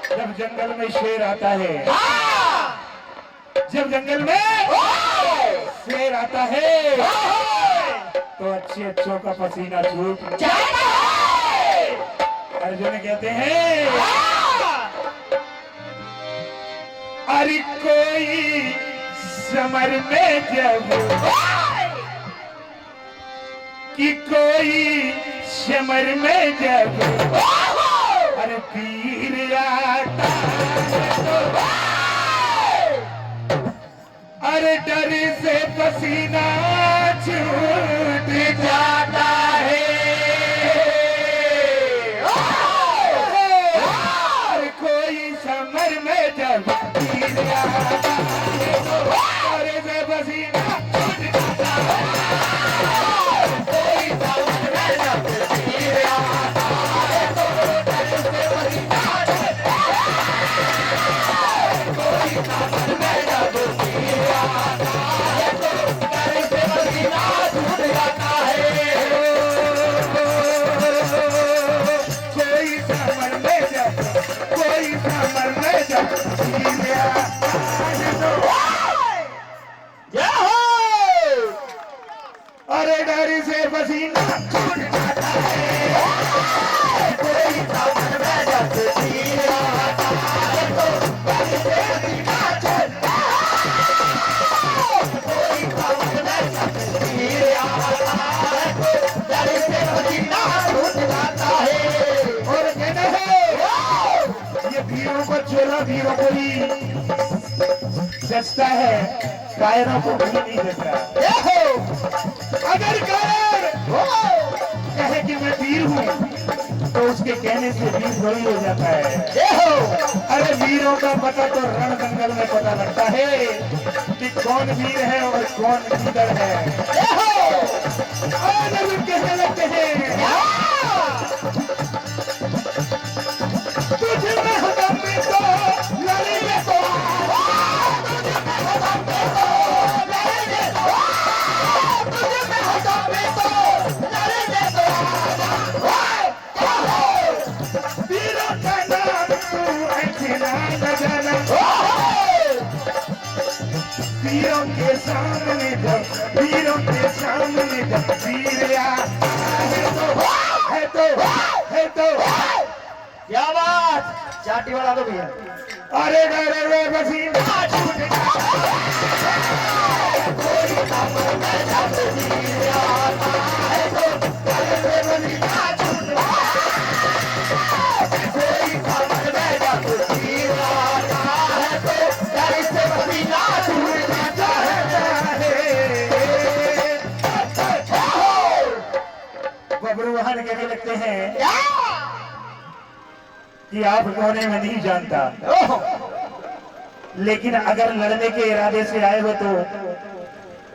जब जंगल में शेर आता है, जब जंगल में शेर आता है तो अच्छे अच्छों का पसीना छूट जाता है। अर्जुन कहते हैं अरे कोई समर में जब कि कोई समर में जब अरे पीर आता अरे डर से पसीना छूट जाता है। अरे कोई समर में जब पीर आता है तो डर से पसीना छूट जाता है। कोई समर में जब पीर आता है तो डर से पसीना छूट जाता है। कोई समर में जब पीर आता है तो डर से पसीना छूट जाता है। कोई समर में जब कोई समर में जब पीर आता है तो अरे डर से पसीना छूट जाता है। कोई समर में जब पीर आता है तो डर से पसीना छूट जाता है। कोई समर में जब पीर आता है तो डर से पसीना छूट जाता है। और कहते हैं ये वीरों को चोला वीरों को ही जचता है, कायरों को भी नहीं जचता। अगर कायर कहे कि मैं वीर हूँ तो उसके कहने से वीर थोड़ी हो जाता है। अरे वीरों का पता तो रण दंगल में पता लगता है कि कौन वीर है और कौन लीडर है। और जब कहने लगते हैं तुझे में हम तो लड़ेंगे तो वीरों के सामने जब वीरों के सामने जब वीर है तो क्या बात चाटी वाला तो भैया। अरे अरे पसीना छूट जाता है। कोई समर में जब वीर आता है तो डर से पसीना छूट जाता है। कोई समर में जब वीर आता है तो डर से पसीना छूट जाता है। बब्रुवाहन कहने लगते हैं कि आप कोने में नहीं जानता, लेकिन अगर लड़ने के इरादे से आए हो तो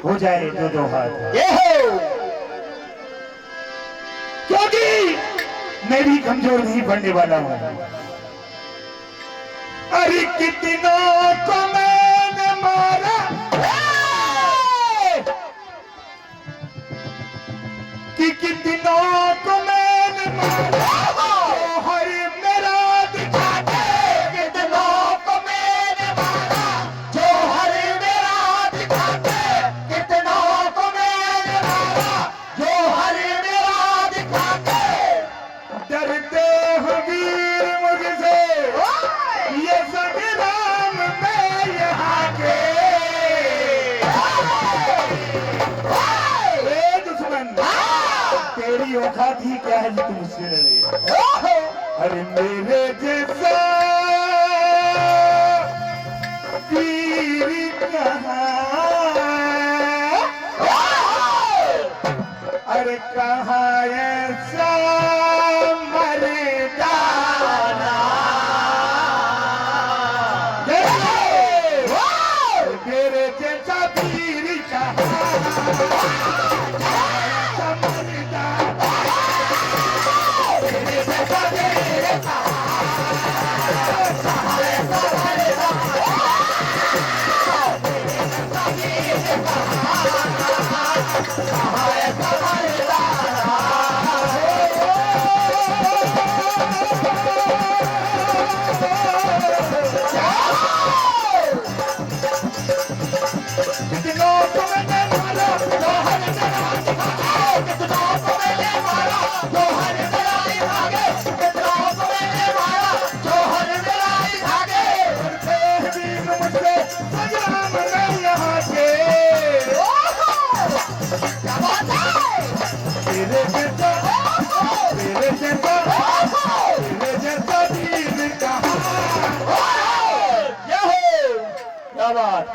हो जाए दो दो हाथ। क्योंकि मैं भी कमजोर नहीं पड़ने वाला हूं। अरे कितनों को मैंने मारा कि कितनों को मैंने मारा हर मेरा दिखा दे। कितनों को मैंने मारा जो हर मेरा दिखा दे। कितनों को मैंने मारा जो हर मेरा दिखा दे। डरते हो वीर मुझसे ये संग्राम में यहाँ के। दुश्मन तेरी औकात ही क्या है जो तुम मुझसे लड़े। अरे मेरे जैसा वीर कहाँ, अरे कहाँ ऐसा मर्दाना। मेरे जैसा वीर कहाँ क्या बात।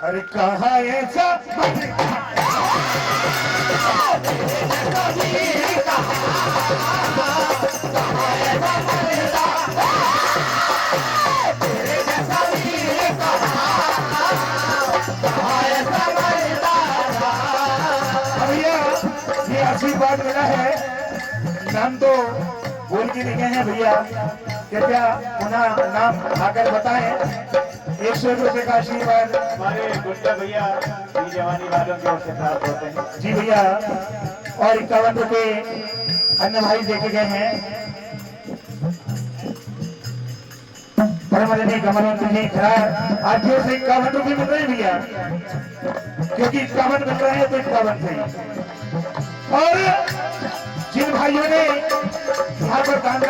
अरे कहा ऐसा आशीर्वाद मिला है। नाम तो बोल के लिखे हैं भैया, कृपया पुनः नाम आकर बताएं। 101 रुपए का आशीर्वाद हमारे गुंडा भैया जवानी वालों की ओर से प्राप्त होते हैं। जी भैया। और 51 रुपए अन्य भाई देखे गए हैं। परमानंद कमलवंत जी खरार आज की ओर से 51 रुपए मिल रहे हैं भैया, क्योंकि 51 मिल रहे हैं तो 51 सही। और जिन भाइयों ने यहाँ पर दान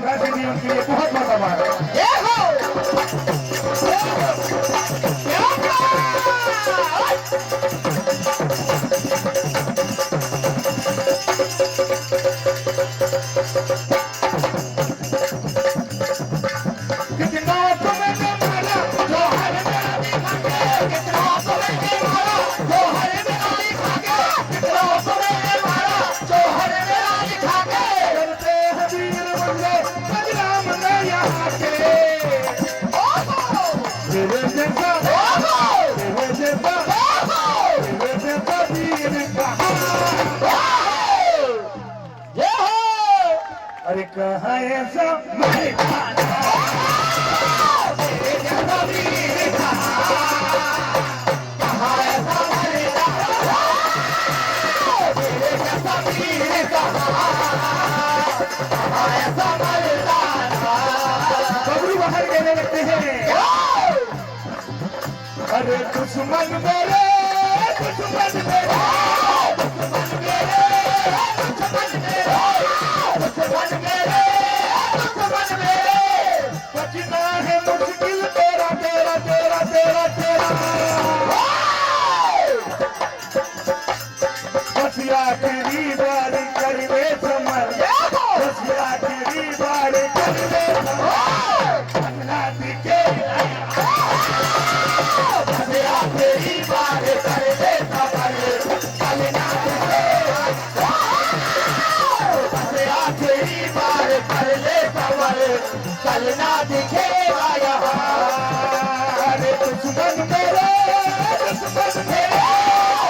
राशि दी उनके लिए बहुत बहुत आभार। अरे कहा ऐसा बबरू बाहर कहने लगते हैं। अरे दुश्मन मेरे, दुश्मन मेरे, दुश्मन मेरे, दुश्मन मेरे, दुश्मन मेरे, दुश्मन मेरे, बचना है मुश्किल तेरा तेरा तेरा तेरा तेरा। बसिया तेरी बारी कर दे समर, बसिया तेरी बारी कर दे समर, अगला दिखे बसिया तेरी बारी कर दे समर, अगला दिखे बसिया तेरी बारी कर दे समर, चलना दिखेगा यहाँ। अरे दुश्मन मेरे, दुश्मन मेरे,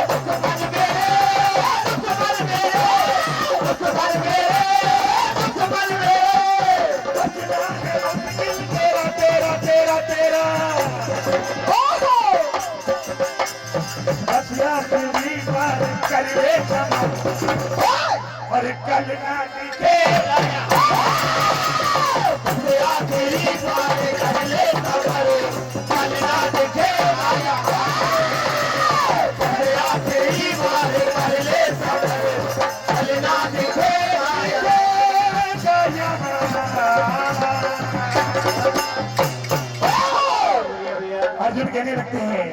दुश्मन मेरे, दुश्मन मेरे, दुश्मन मेरे, दुश्मन मेरे, बचना है मुश्किल तेरा तेरा तेरा तेरा। बसिया तेरी बार कर ले समर, और कल ना दिखेगा यहाँ। बसिया तेरी बार कर ले समर, कल ना दिखेगा यहाँ। बसिया तेरी बार कर ले समर, कल ना दिखेगा यहाँ। अर्जुन कहने लगते हैं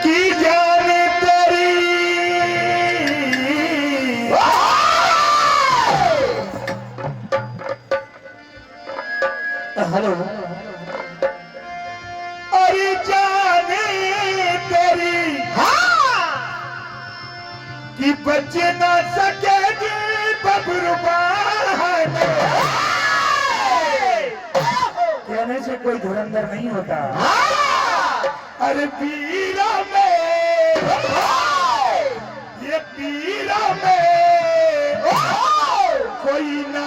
कि जाने तेरी हेलो, अरे जाने तेरी कि बच ना सकेगी बबरू बाहर। कहने से कोई धुरंधर नहीं होता। अरे पीरा में, ये पीरा में कोई ना